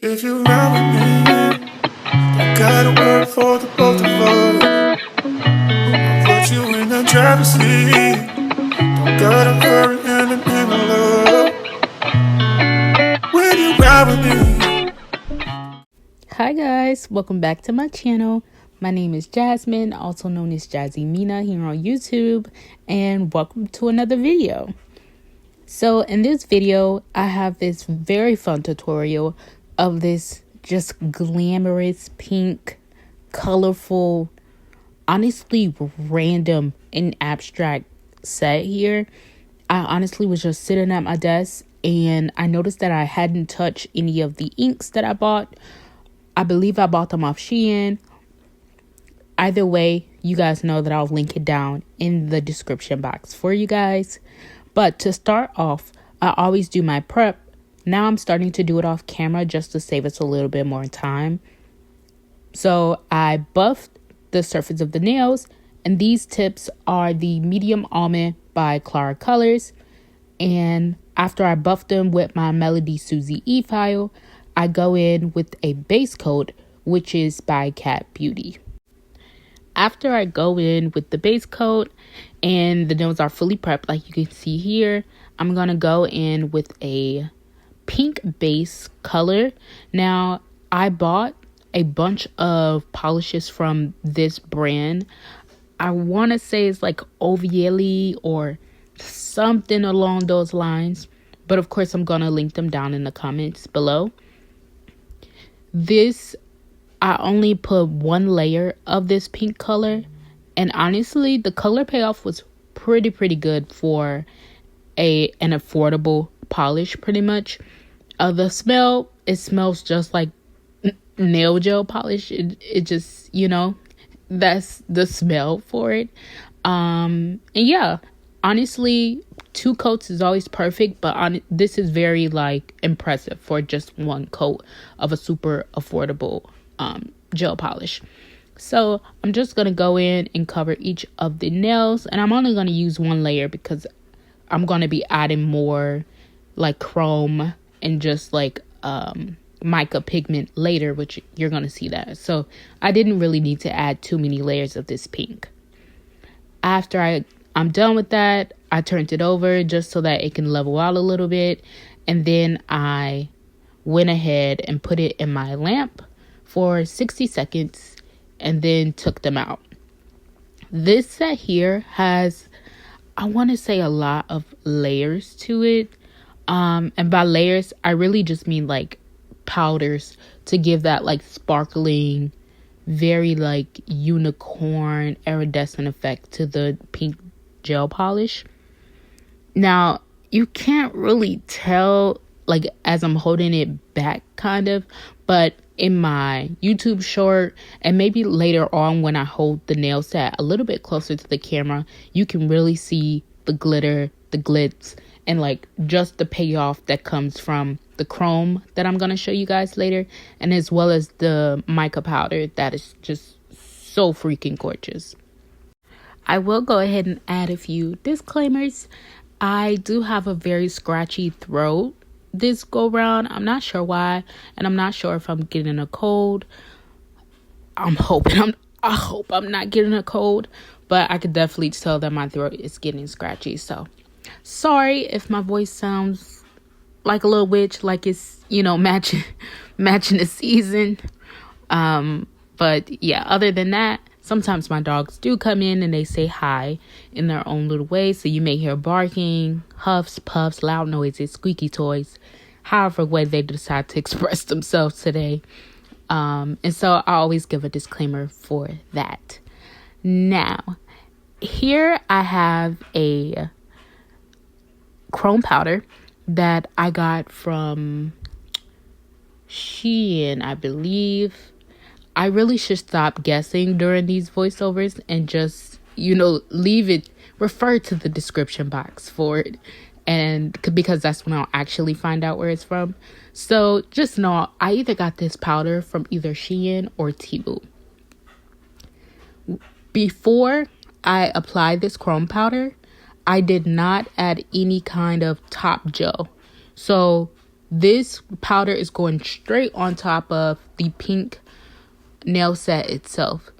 If you ride with me, I gotta work for the both of us. I'll put you in the driver's seat. Don't gotta hurry in the love. When you ride with me. Hi guys, welcome back to my channel. My name is Jasmine, also known as Jazzy Mina here on YouTube, and welcome to another video. So in this video, I have this very fun tutorial of this just glamorous pink, colorful, honestly random and abstract set here. I honestly was just sitting at my desk and I noticed that I hadn't touched any of the inks that I bought. I believe I bought them off Shein. Either way, you guys know that I'll link it down in the description box for you guys. But to start off, I always do my prep. Now I'm starting to do it off camera just to save us a little bit more time. So I buffed the surface of the nails, and these tips are the medium almond by Clara Colors. And after I buffed them with my Melody Susie E file, I go in with a base coat, which is by Cat Beauty. After I go in with the base coat and the nails are fully prepped, like you can see here, I'm going to go in with a pink base color. Now, I bought a bunch of polishes from this brand. I want to say it's like Oveíly or something along those lines. But of course, I'm going to link them down in the comments below. I only put one layer of this pink color, and honestly the color payoff was pretty good for an affordable polish. Pretty much the smell, it smells just like nail gel polish. It just, that's the smell for it. And yeah, honestly 2 coats is always perfect, but this is very impressive for just 1 coat of a super affordable gel polish. So I'm just going to go in and cover each of the nails, and I'm only going to use 1 layer because I'm going to be adding more chrome and just mica pigment later, which you're going to see that. So I didn't really need to add too many layers of this pink. After I'm done with that, I turned it over just so that it can level out a little bit, and then I went ahead and put it in my lamp for 60 seconds and then took them out. This set here has, I want to say, a lot of layers to it. And by layers, I really just mean powders to give that sparkling, very unicorn iridescent effect to the pink gel polish. Now, you can't really tell as I'm holding it back kind of, but in my YouTube short and maybe later on when I hold the nail set a little bit closer to the camera, you can really see the glitter, the glitz, and just the payoff that comes from the chrome that I'm going to show you guys later, and as well as the mica powder that is just so freaking gorgeous. I will go ahead and add a few disclaimers. I do have a very scratchy throat this go round. I'm not sure why, and I'm not sure if I'm getting a cold. I hope I'm not getting a cold, but I could definitely tell that my throat is getting scratchy. So sorry if my voice sounds like a little witch, like it's matching the season. But yeah, other than that, sometimes my dogs do come in and they say hi in their own little way. So you may hear barking, huffs, puffs, loud noises, squeaky toys, however way they decide to express themselves today. And so I always give a disclaimer for that. Now, here I have a chrome powder that I got from Shein, I believe. I really should stop guessing during these voiceovers and just, refer to the description box for it. And because that's when I'll actually find out where it's from. So just know I either got this powder from either Shein or Temu. Before I applied this chrome powder, I did not add any kind of top gel. So this powder is going straight on top of the pink nail set itself.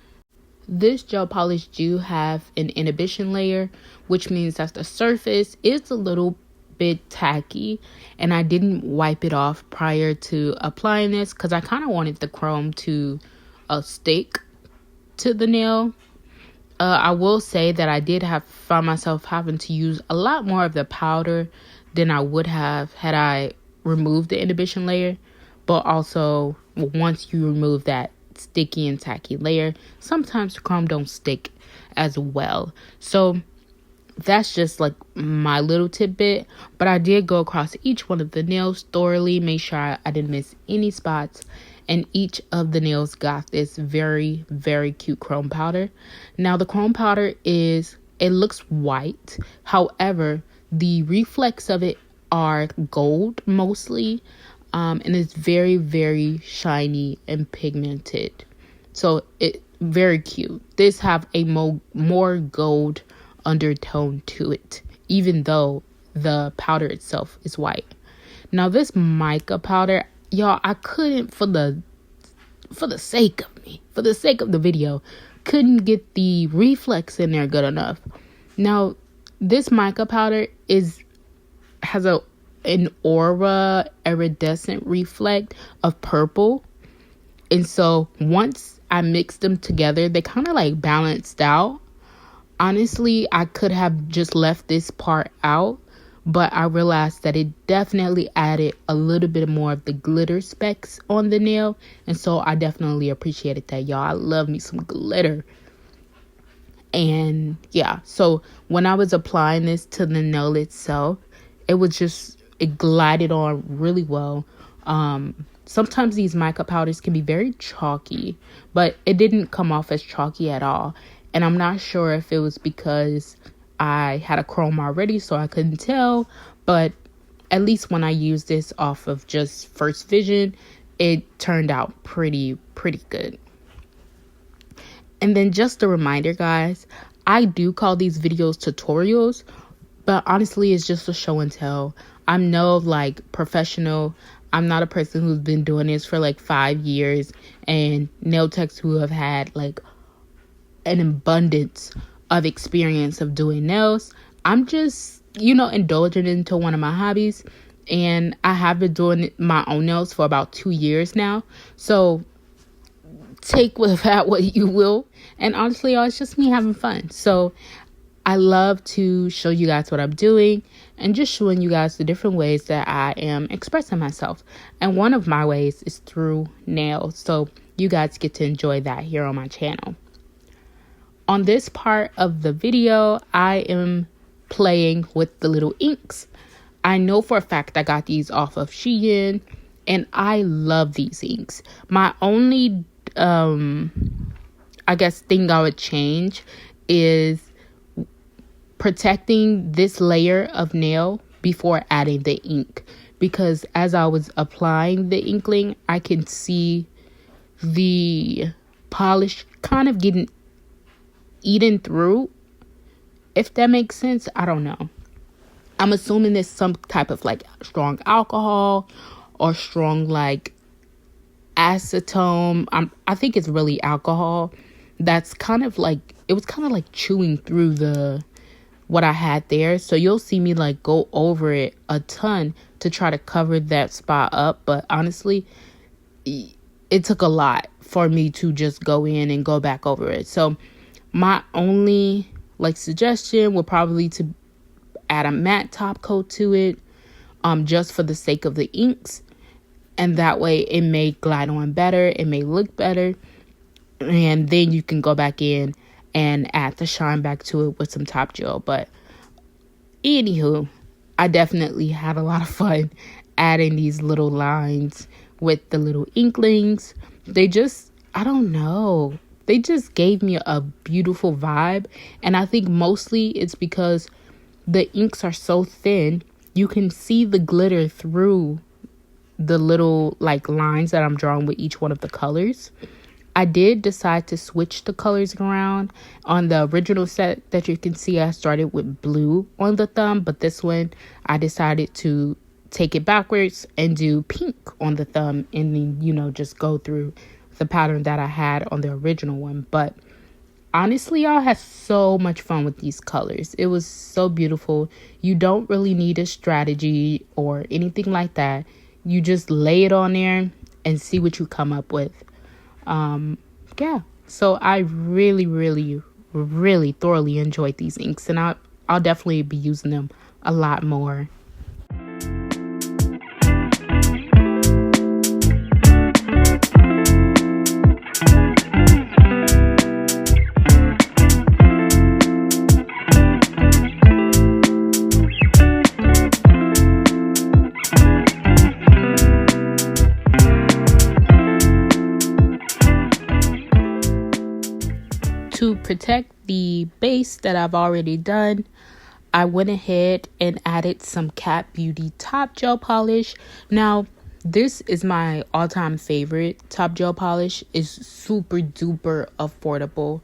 This gel polish do have an inhibition layer, which means that the surface is a little bit tacky, and I didn't wipe it off prior to applying this because I kind of wanted the chrome to stick to the nail. I will say that I did found myself having to use a lot more of the powder than I would have had I removed the inhibition layer. But also, once you remove that sticky and tacky layer, sometimes the chrome don't stick as well. So that's just like my little tidbit. But I did go across each one of the nails thoroughly, make sure I didn't miss any spots, and each of the nails got this very, very cute chrome powder. Now the chrome powder it looks white, however the reflex of it are gold mostly, and it's very, very shiny and pigmented. So it very cute. This have a more gold undertone to it, even though the powder itself is white. Now this mica powder, y'all, I couldn't for the sake of the video, couldn't get the reflex in there good enough. Now this mica powder has an aura iridescent reflect of purple, and so once I mixed them together, they kind of like balanced out. Honestly, I could have just left this part out, but I realized that it definitely added a little bit more of the glitter specks on the nail, and so I definitely appreciated that, y'all. I love me some glitter. And yeah, so when I was applying this to the nail itself, it glided on really well. Sometimes these mica powders can be very chalky, but it didn't come off as chalky at all. And I'm not sure if it was because I had a chrome already, so I couldn't tell. But at least when I used this off of just first vision, it turned out pretty good. And then just a reminder, guys, I do call these videos tutorials, but honestly, it's just a show and tell. I'm no like professional. I'm not a person who's been doing this for like 5 years, and nail techs who have had like an abundance of experience of doing nails. I'm just, indulging into one of my hobbies, and I have been doing my own nails for about 2 years now. So take with that what you will. And honestly, y'all, it's just me having fun. So I love to show you guys what I'm doing and just showing you guys the different ways that I am expressing myself. And one of my ways is through nails. So you guys get to enjoy that here on my channel. On this part of the video, I am playing with the little inks. I know for a fact I got these off of Shein, and I love these inks. My only, I guess, thing I would change is protecting this layer of nail before adding the ink, because as I was applying the inkling, I can see the polish kind of getting eaten through, if that makes sense. I don't know. I'm assuming there's some type of like strong alcohol or strong like acetone. I think it's really alcohol that's kind of like, it was kind of like chewing through what I had there. So you'll see me like go over it a ton to try to cover that spot up. But honestly, it took a lot for me to just go in and go back over it. So my only like suggestion would probably to add a matte top coat to it, just for the sake of the inks. And that way it may glide on better, it may look better, and then you can go back in and add the shine back to it with some top gel. But anywho, I definitely had a lot of fun adding these little lines with the little inklings. They just, I don't know, they just gave me a beautiful vibe. And I think mostly it's because the inks are so thin, you can see the glitter through the little like lines that I'm drawing with each one of the colors. I did decide to switch the colors around. On the original set that you can see, I started with blue on the thumb, but this one I decided to take it backwards and do pink on the thumb, and then, you know, just go through the pattern that I had on the original one. But honestly, y'all, had so much fun with these colors. It was so beautiful. You don't really need a strategy or anything like that. You just lay it on there and see what you come up with. Yeah, so I really, really, really thoroughly enjoyed these inks, and I'll definitely be using them a lot more. To protect the base that I've already done, I went ahead and added some Cat Beauty top gel polish. Now, this is my all-time favorite top gel polish. It's super duper affordable.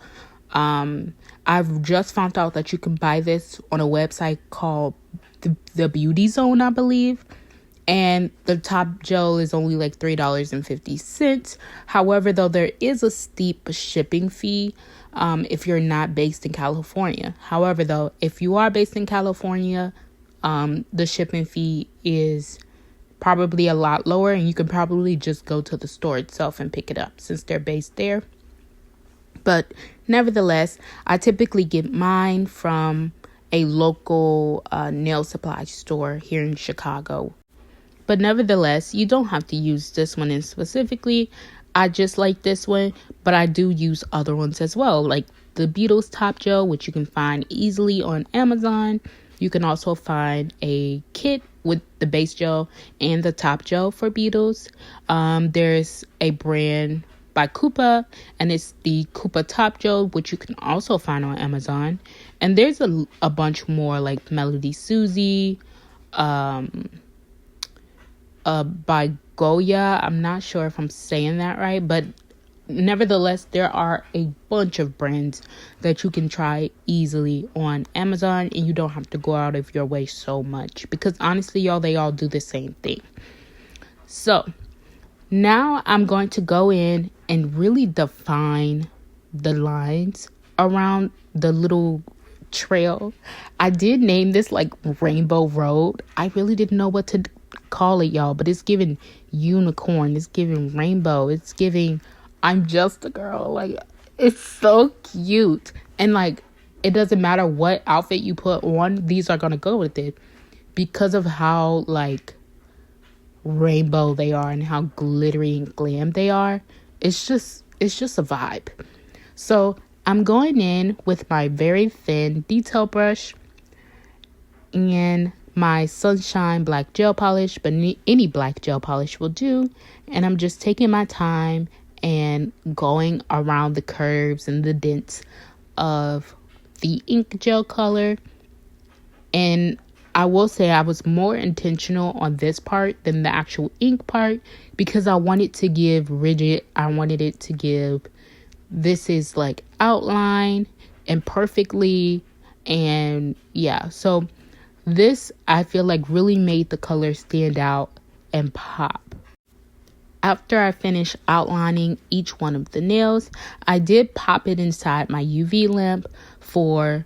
I've just found out that you can buy this on a website called the Beauty Zone, I believe. And the top gel is only like $3.50. However, though, there is a steep shipping fee if you're not based in California. However, though, if you are based in California, the shipping fee is probably a lot lower, and you can probably just go to the store itself and pick it up since they're based there. But nevertheless, I typically get mine from a local nail supply store here in Chicago. But nevertheless, you don't have to use this one in specifically. I just like this one, but I do use other ones as well, like the Beetles top gel, which you can find easily on Amazon. You can also find a kit with the base gel and the top gel for Beetles. There's a brand by Koopa, and it's the Koopa top gel, which you can also find on Amazon. And there's a bunch more, like Melody Susie, by Goya. I'm not sure if I'm saying that right, but nevertheless, there are a bunch of brands that you can try easily on Amazon, and you don't have to go out of your way so much, because honestly, y'all, they all do the same thing. So now I'm going to go in and really define the lines around the little trail. I did name this like Rainbow Road. I really didn't know what to call it, y'all, but it's giving unicorn, it's giving rainbow, it's giving I'm just a girl. Like, it's so cute, and like, it doesn't matter what outfit you put on, these are gonna go with it because of how like rainbow they are and how glittery and glam they are. It's just a vibe. So I'm going in with my very thin detail brush and my Sunshine black gel polish, but any black gel polish will do. And I'm just taking my time and going around the curves and the dents of the ink gel color. And I will say I was more intentional on this part than the actual ink part, because I wanted to give rigid, I wanted it to give, this is like outline and perfectly. And yeah, so this, I feel like, really made the color stand out and pop. After I finished outlining each one of the nails, I did pop it inside my UV lamp for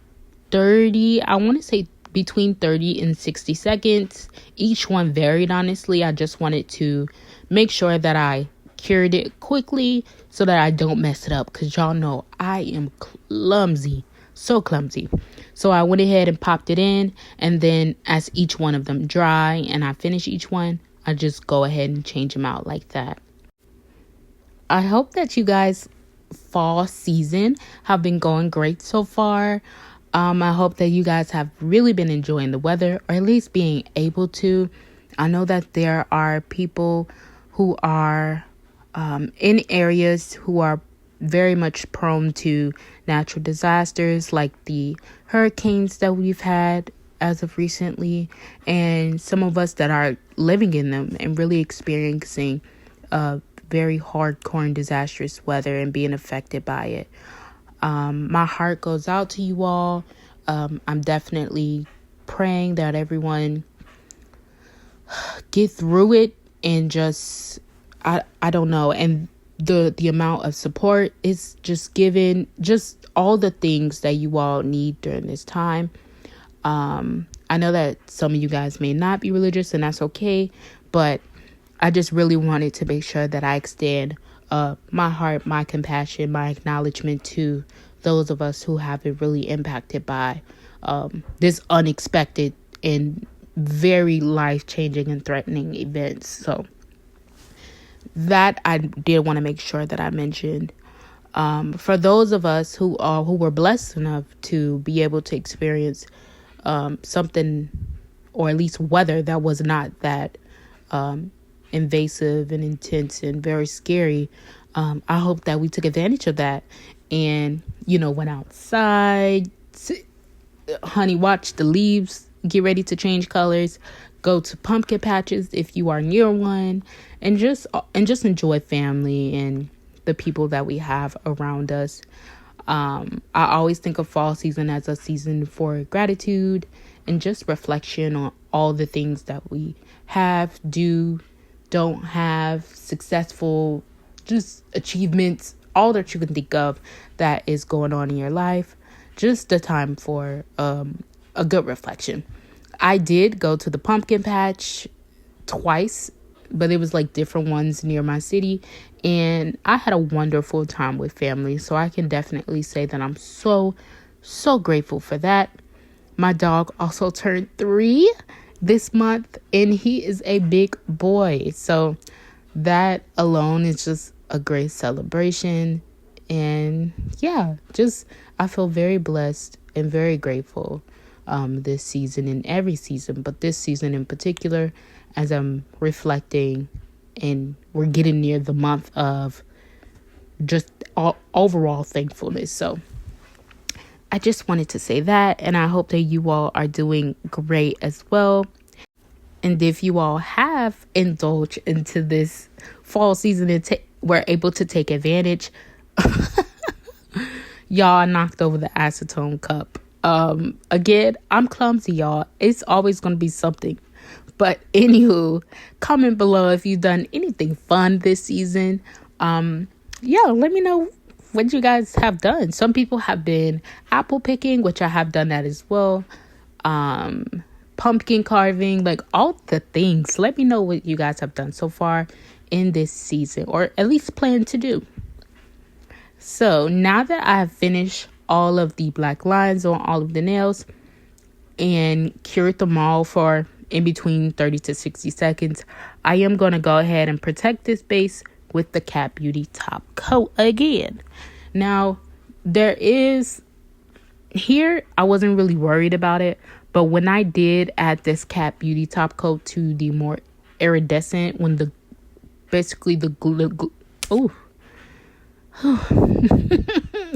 30, I want to say between 30 and 60 seconds. Each one varied, honestly. I just wanted to make sure that I cured it quickly so that I don't mess it up, because y'all know I am clumsy. So clumsy. So I went ahead and popped it in, and then as each one of them dry and I finish each one, I just go ahead and change them out like that. I hope that you guys' fall season have been going great so far. I hope that you guys have really been enjoying the weather, or at least being able to. I know that there are people who are in areas who are very much prone to natural disasters, like the hurricanes that we've had as of recently, and some of us that are living in them and really experiencing very hardcore and disastrous weather and being affected by it. My heart goes out to you all. I'm definitely praying that everyone get through it, and just I don't know. And the amount of support is just given, just all the things that you all need during this time. I know that some of you guys may not be religious, and that's okay, but I just really wanted to make sure that I extend my heart, my compassion, my acknowledgement to those of us who have been really impacted by this unexpected and very life-changing and threatening events. So that I did want to make sure that I mentioned. For those of us who were blessed enough to be able to experience something, or at least weather that was not that invasive and intense and very scary, I hope that we took advantage of that and, went outside, honey, watch the leaves get ready to change colors, go to pumpkin patches if you are near one, and just enjoy family and the people that we have around us. I always think of fall season as a season for gratitude and just reflection on all the things that we have, don't have, successful, just achievements, all that you can think of that is going on in your life. Just a time for a good reflection. I did go to the pumpkin patch twice, but it was like different ones near my city, and I had a wonderful time with family. So I can definitely say that I'm so grateful for that. My dog also turned 3 this month, and he is a big boy. So that alone is just a great celebration. And yeah, just I feel very blessed and very grateful this season and every season, but this season in particular, as I'm reflecting, and we're getting near the month of just overall thankfulness. So I just wanted to say that, and I hope that you all are doing great as well. And if you all have indulged into this fall season and were able to take advantage, y'all knocked over the acetone cup. Again, I'm clumsy, y'all. It's always going to be something. But anywho, comment below if you've done anything fun this season. Let me know what you guys have done. Some people have been apple picking, which I have done that as well. Pumpkin carving, like all the things. Let me know what you guys have done so far in this season, or at least plan to do. So now that I have finished all of the black lines on all of the nails and cured them all for in between 30 to 60 seconds, I am going to go ahead and protect this base with the Cat Beauty top coat again. Now, here I wasn't really worried about it, but when I did add this Cat Beauty top coat to the more iridescent, when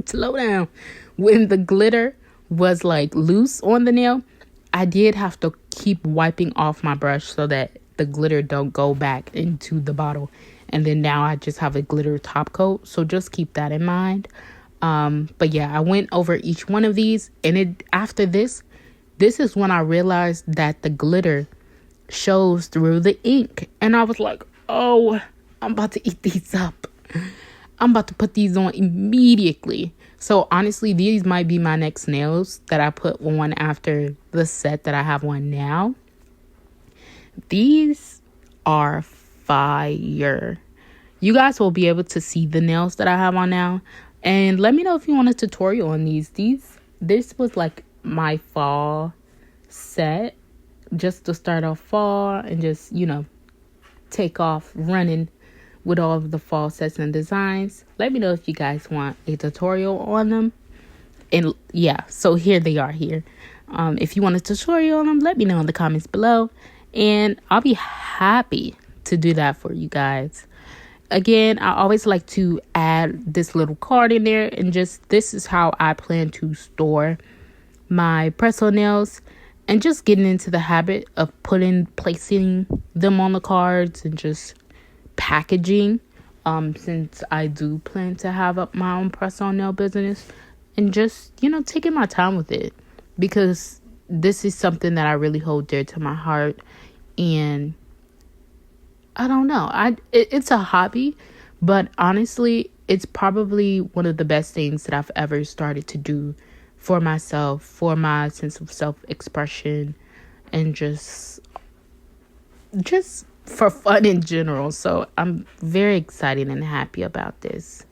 slow down, when the glitter was like loose on the nail, I did have to keep wiping off my brush so that the glitter don't go back into the bottle. And then now I just have a glitter top coat, so just keep that in mind. But yeah, I went over each one of these, and after this is when I realized that the glitter shows through the ink, and I was like, oh, I'm about to eat these up. I'm about to put these on immediately. So honestly, these might be my next nails that I put on after the set that I have on now. These are fire. You guys will be able to see the nails that I have on now. And let me know if you want a tutorial on these. This was like my fall set, just to start off fall and just, take off running with all of the fall sets and designs. Let me know if you guys want a tutorial on them. And yeah, so here they are here. If you want a tutorial on them, let me know in the comments below, and I'll be happy to do that for you guys. Again, I always like to add this little card in there, and this is how I plan to store my press-on nails, and just getting into the habit of placing them on the cards and just packaging, since I do plan to have up my own press-on nail business, and just taking my time with it, because this is something that I really hold dear to my heart, and I don't know. It's a hobby, but honestly, it's probably one of the best things that I've ever started to do for myself, for my sense of self-expression, and just for fun in general. So I'm very excited and happy about this.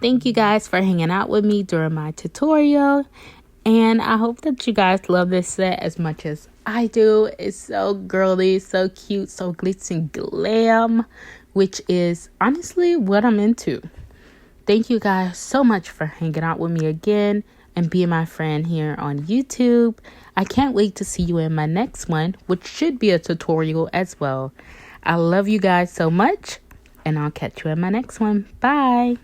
Thank you guys for hanging out with me during my tutorial. And I hope that you guys love this set as much as I do. It's so girly, so cute, so glitzy and glam, which is honestly what I'm into. Thank you guys so much for hanging out with me again and being my friend here on YouTube. I can't wait to see you in my next one, which should be a tutorial as well. I love you guys so much, and I'll catch you in my next one. Bye.